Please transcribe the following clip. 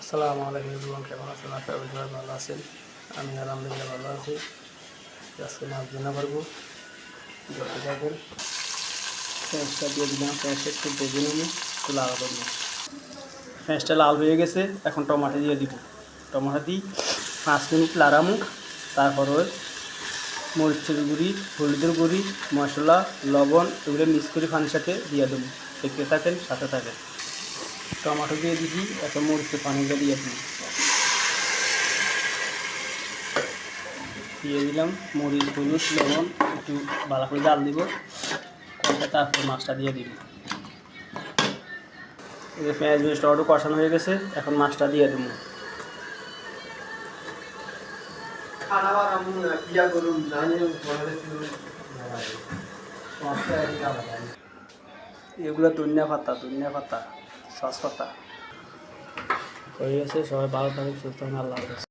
আসসালামু আলাইকুম এভরিওয়ান, কেমন আছেন? আশা করি সবাই ভালো আছেন। আমি আলহামদুলিল্লাহ ভালো আছি। আজকে মাছ রান্না করবো, দেখতে থাকেন। পেঁয়াজটা দিয়ে দিলাম, পেঁয়াজটা একটু ভেজে নেব, একটু লাল করবো। পেঁয়াজটা লাল হয়ে গেছে, এখন টমাটো দিয়ে দিব। টমাটো দিই 5 মিনিট লাড়ামু, তারপরে মরিচের গুঁড়ি, হলুদের গুঁড়ি, মশলা, লবণ এগুলো মিক্স করে পানির সাথে দিয়ে দেবো। দেখতে থাকেন, সাথে থাকেন। টমাটো দিয়ে দিচ্ছি, এখন মরিচের পানিটা দিয়ে দিই। দিয়ে দিলাম মরিচ, হলুদ, লবণ, একটু ভালো করে জাল দিব। তারপর মাছটা দিয়ে দিব। এই যে পেঁয়াজ মরিচটা একটু কষানো হয়ে গেছে, এখন মাছটা দিয়ে দেবো। এগুলো ধনিয়া পাতা, সস পাতা হয়ে গেছে। সবাই ভালো থাকুন, সুস্থ থাকুন। আল্লাহ হাফেজ।